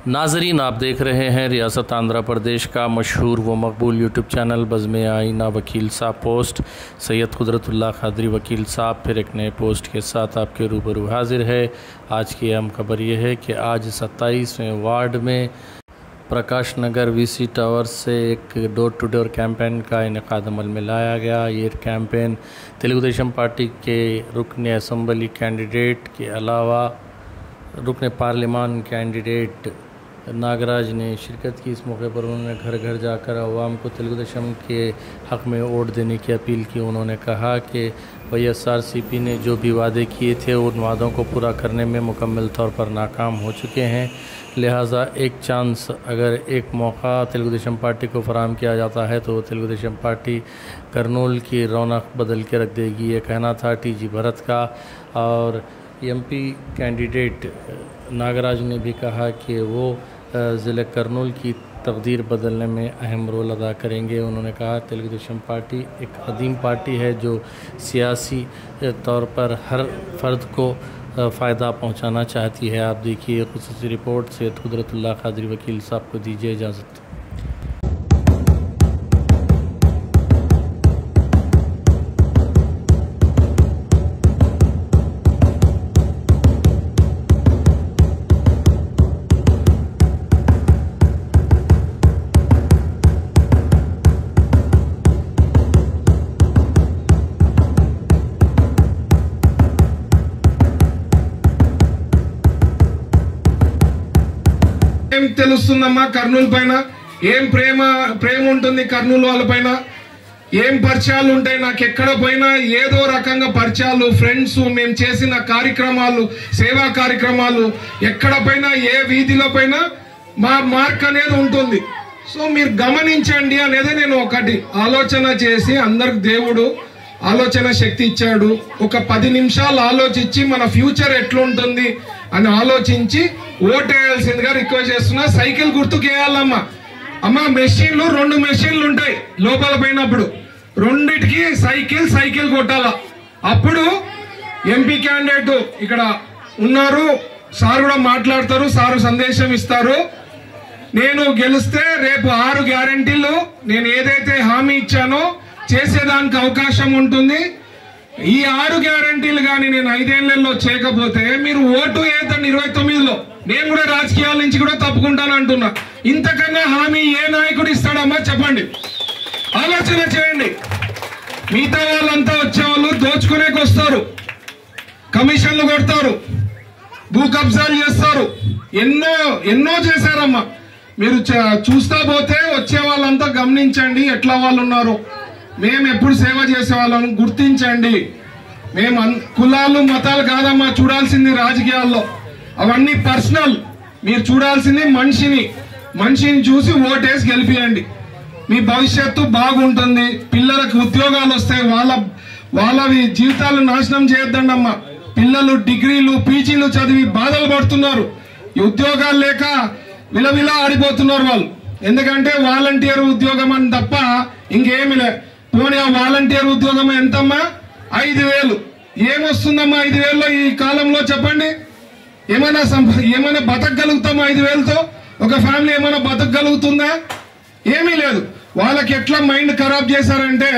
नाजरीन, आप देख रहे हैं रियासत आंध्र प्रदेश का मशहूर व मकबूल यूट्यूब चैनल बज़्म आईना वकील साहब पोस्ट। सैयद कुदरतुल्लाह क़ादरी वकील साहब फिर एक नए पोस्ट के साथ आपके रूबरू हाजिर है। आज की अहम खबर यह है कि आज 27वें वार्ड में प्रकाश नगर वीसी टावर से एक डोर टू डोर कैंपेन का इनेकाद अमल में लाया गया। ये कैंपेन तेलुगुदेशम पार्टी के रुकन असम्बली कैंडिडेट के अलावा रुकन पार्लिमान कैंडिडेट नागराज ने शिरकत की। इस मौके पर उन्होंने घर घर जाकर अवाम को तेलुगुदेशम के हक़ में वोट देने की अपील की। उन्होंने कहा कि YSRCP ने जो भी वादे किए थे उन वादों को पूरा करने में मुकम्मल तौर पर नाकाम हो चुके हैं। लिहाजा एक चांस, अगर एक मौका तेलुगुदेशम पार्टी को फराहम किया जाता है तो तेलुगुदेशम पार्टी करनूल की रौनक बदल के रख देगी। ये कहना था TG भरत का। और MP कैंडिडेट नागराज ने भी कहा कि वो ज़िले करनूल की तकदीर बदलने में अहम रोल अदा करेंगे। उन्होंने कहा तेलुगुदेशम पार्टी एक अदीम पार्टी है जो सियासी तौर पर हर फर्द को फ़ायदा पहुंचाना चाहती है। आप देखिए ख़ुसूसी रिपोर्ट सैयद कुदरतुल्लाह क़ादरी वकील साहब को दीजिए इजाज़त। ఏం తెలుస్తుందమ్మా కర్నూలు పైన? ఏం ప్రేమ ఉంటుంది కర్నూలు వాళ్ళ పైన? ఏం పరిచయాలు ఉంటాయి? నాకు ఎక్కడ పోయినా ఏదో రకంగా పరిచయాలు, ఫ్రెండ్స్, మేము చేసిన కార్యక్రమాలు, సేవా కార్యక్రమాలు, ఎక్కడ పైన ఏ వీధిలో పైన మా మార్క్ అనేది ఉంటుంది. సో మీరు గమనించండి అనేది నేను ఒకటి ఆలోచన చేసి, అందరికి దేవుడు ఆలోచన శక్తి ఇచ్చాడు. ఒక 10 నిమిషాలు ఆలోచించి మన ఫ్యూచర్ ఎట్లుంటుంది అని ఆలోచించి ఓటేయాల్సిందిగా రిక్వెస్ట్ చేస్తున్నా. సైకిల్ గుర్తుకు వేయాలమ్మా. అమ్మ మెషిన్లు 2 మెషిన్లు ఉంటాయి లోపల పోయినప్పుడు, రెండిటికి సైకిల్ కొట్టాల. అప్పుడు MP క్యాండిడేట్ ఇక్కడ ఉన్నారు, సార్ కూడా మాట్లాడతారు, సారు సందేశం ఇస్తారు. నేను గెలిస్తే రేపు 6 గ్యారంటీలు నేను ఏదైతే హామీ ఇచ్చానో చేసేదానికి అవకాశం ఉంటుంది. ఈ 6 గ్యారంటీలు కానీ నేను 5 ఏళ్లలో చేయకపోతే మీరు ఓటు వేద్దండి 29లో. నేను కూడా రాజకీయాల నుంచి కూడా తప్పుకుంటాను అంటున్నా. ఇంతకన్నా హామీ ఏ నాయకుడు ఇస్తాడమ్మా చెప్పండి? ఆలోచన చేయండి. మిగతా వాళ్ళంతా వచ్చేవాళ్ళు దోచుకునేకి వస్తారు, కమిషన్లు కొడతారు, భూ కబ్జాలు చేస్తారు, ఎన్నో చేశారమ్మా. మీరు చూస్తా పోతే వచ్చే వాళ్ళంతా గమనించండి ఎట్లా వాళ్ళు ఉన్నారు. మేము ఎప్పుడు సేవ చేసే వాళ్ళని గుర్తించండి. మేము కులాలు మతాలు కాదమ్మా చూడాల్సింది రాజకీయాల్లో, అవన్నీ పర్సనల్. మీరు చూడాల్సింది మనిషిని చూసి ఓటేసి గెలిపియండి. మీ భవిష్యత్తు బాగుంటుంది, పిల్లలకు ఉద్యోగాలు వస్తాయి. వాళ్ళవి జీవితాలు నాశనం చేయొద్దండి అమ్మా. పిల్లలు డిగ్రీలు PGలు చదివి బాధలు పడుతున్నారు, ఈ ఉద్యోగాలు లేక విలవిలా ఆడిపోతున్నారు వాళ్ళు. ఎందుకంటే వాలంటీర్ ఉద్యోగం అని తప్ప ఇంకేమి లే. పోనీ ఆ వాలంటీర్ ఉద్యోగం ఎంతమ్మా? 5,000. ఏమొస్తుందమ్మా 5,000లో ఈ కాలంలో చెప్పండి? ఏమైనా బతకగలుగుతామా 5,000తో? ఒక ఫ్యామిలీ ఏమైనా బతకగలుగుతుందా? ఏమీ లేదు. వాళ్ళకి ఎట్లా మైండ్ ఖరాబ్ చేశారంటే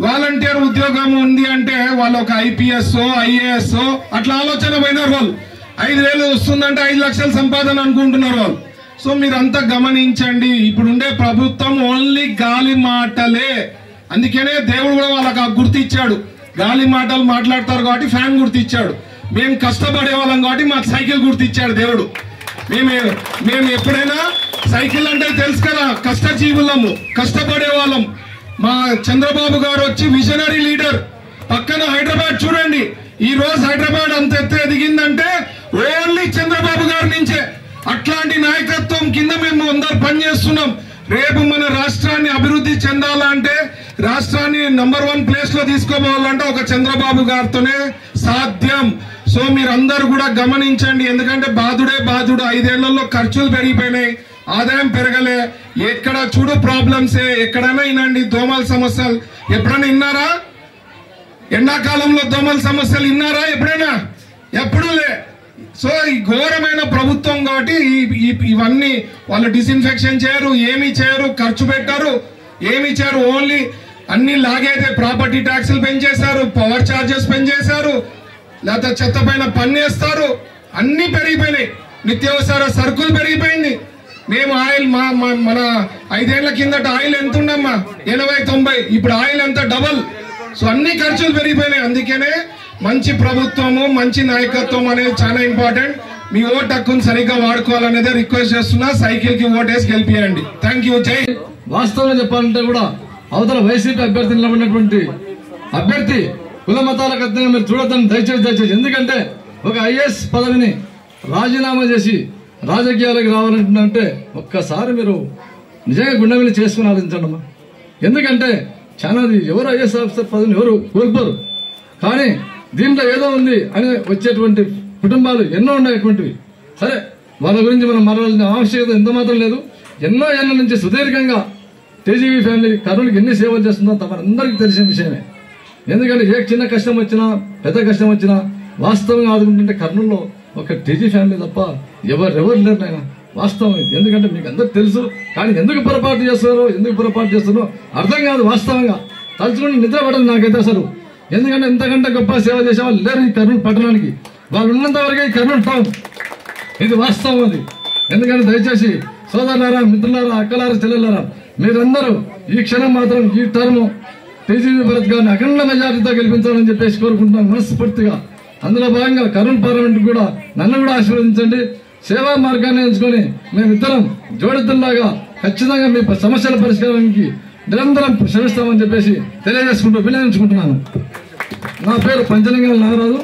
వాలంటీర్ ఉద్యోగం ఉంది అంటే వాళ్ళు ఒక IPS IAS అట్లా ఆలోచన పోయినారు వాళ్ళు. 5,000 వస్తుందంటే 5 లక్షల సంపాదన అనుకుంటున్నారు వాళ్ళు. సో మీరంతా గమనించండి. ఇప్పుడుండే ప్రభుత్వం ఓన్లీ గాలి మాటలే. అందుకనే దేవుడు కూడా వాళ్ళకి గుర్తిచ్చాడు. గాలి మాటలు మాట్లాడతారు కాబట్టి ఫ్యాన్ గుర్తిచ్చాడు. మేము కష్టపడే వాళ్ళం కాబట్టి మాకు సైకిల్ గుర్తిచ్చాడు దేవుడు. మేము ఎప్పుడైనా సైకిల్ అంటే తెలుసు కదా, కష్టజీవులము, కష్టపడే వాళ్ళం. మా చంద్రబాబు గారు వచ్చి విజనరీ లీడర్. పక్కన హైదరాబాద్ చూడండి, ఈ రోజు హైదరాబాద్ అంత ఎత్తు ఎదిగిందంటే ఓన్లీ చంద్రబాబు గారి నుంచే. అట్లాంటి నాయకత్వం కింద మేము అందరు పనిచేస్తున్నాం. రేపు మన రాష్ట్రాన్ని అభివృద్ధి చెందాలంటే, రాష్ట్రాన్ని నంబర్ 1 ప్లేస్ లో తీసుకోవాలంటే ఒక చంద్రబాబు గారితోనే సాధ్యం. సో మీరందరూ కూడా గమనించండి. ఎందుకంటే బాధుడే బాధుడు. 5 ఏళ్లలో ఖర్చులు పెరిగిపోయినాయి, ఆదాయం పెరగలే. ఎక్కడ చూడు ప్రాబ్లమ్సే. ఎక్కడైనా వినండి దోమల సమస్యలు. ఎప్పుడైనా విన్నారా? ఎండాకాలంలో దోమల సమస్యలు విన్నారా ఎప్పుడైనా? ఎప్పుడూ లే. సో ఈ ఘోరమైన ప్రభుత్వం కాబట్టి ఇవన్నీ వాళ్ళు డిస్ఇన్ఫెక్షన్ చేయరు, ఏమి చేయరు, ఖర్చు పెట్టారు, ఏమి చేయరు. ఓన్లీ అన్ని లాగైతే ప్రాపర్టీ ట్యాక్సులు పెంచేశారు, పవర్ ఛార్జెస్ పెంచేశారు, లేకపోతే చెత్త పైన పన్నేస్తారు. అన్ని పెరిగిపోయినాయి, నిత్యావసర సరుకులు పెరిగిపోయింది. మేము ఆయిల్ మన 5 ఏళ్ల కిందట ఆయిల్ ఎంత ఉండమ్మా 80-90, ఇప్పుడు ఆయిల్ ఎంత డబల్. సో అన్ని ఖర్చులు పెరిగిపోయినాయి. అందుకనే మంచి ప్రభుత్వము, మంచి నాయకత్వం అనేది చాలా ఇంపార్టెంట్. మీ ఓటు హక్కును సరిగ్గా వాడుకోవాలనేదే రిక్వెస్ట్ చేస్తున్నా. సైకిల్ కి ఓటేసి గెలిపియండి. Thank you. జై. వాస్తవంగా చెప్పాలంటే కూడా అవతల వైసీపీ అభ్యర్థి నిలబడినటువంటి అభ్యర్థి కుల మతాలకు అతీతంగా మీరు చూడొద్దని దయచేసి. ఎందుకంటే ఒక ఐఏఎస్ పదవిని రాజీనామా చేసి రాజకీయాలకు రావాలంటే ఒక్కసారి మీరు నిజంగా గుండె మీద చేసుకుని ఆలోచించండమ్మా. ఎందుకంటే చాలా ఎవరు ఐఏఎస్ ఆఫీసర్ పదవిని ఎవరు కోల్పోరు, కానీ దీంట్లో ఏదో ఉంది అని వచ్చేటువంటి కుటుంబాలు ఎన్నో ఉండేటువంటివి. సరే, వాళ్ళ గురించి మనం మాట్లాడాల్సిన ఆవశ్యకత ఎంత మాత్రం లేదు. ఎన్నో ఏళ్ళ నుంచి సుదీర్ఘంగా టీజీవీ ఫ్యామిలీ కర్నూలుకి ఎన్ని సేవలు చేస్తుందో తమరందరికీ తెలిసిన విషయమే. ఎందుకంటే ఏ చిన్న కష్టం వచ్చినా పెద్ద కష్టం వచ్చినా వాస్తవంగా ఆదుకుంటుంటే కర్నూలులో ఒక టీజీ ఫ్యామిలీ తప్ప ఎవరెవరు లేరు నాయన. వాస్తవం ఇది. ఎందుకంటే మీకు అందరికి తెలుసు, కానీ ఎందుకు పొరపాటు చేస్తున్నారో అర్థం కాదు. వాస్తవంగా తలుచుకుని నిద్ర పడదు నాకైతే అసలు. ఎందుకంటే ఎంతకంటే గొప్ప సేవ చేసే వాళ్ళు లేరు ఈ కర్నూలు పట్టణానికి. వాళ్ళు ఉన్నంత వరకే ఈ కర్నూలు టౌన్. ఇది వాస్తవం అది. ఎందుకంటే దయచేసి సోదరులారా, మిత్రులారా, అక్కలారా, చెల్లెలారా, మీరందరూ ఈ క్షణం మాత్రం ఈ టర్మ్ టీజీవీ భరత్ గారిని అఖండ మెజారిటీతో గెలిపించాలని చెప్పేసి కోరుకుంటున్నాను మనస్ఫూర్తిగా. అందులో భాగంగా కర్నూలు పార్లమెంట్ కూడా నన్ను కూడా ఆశీర్వదించండి. సేవా మార్గాన్ని ఎంచుకొని మేమిద్దరం జోడిద్దుల్లాగా ఖచ్చితంగా మీ సమస్యల పరిష్కారానికి నిరంతరం శ్రమిస్తామని చెప్పేసి తెలియజేసుకుంటూ వినియోగించుకుంటున్నాను. నా పేరు పంచలింగాల నాగరాజు.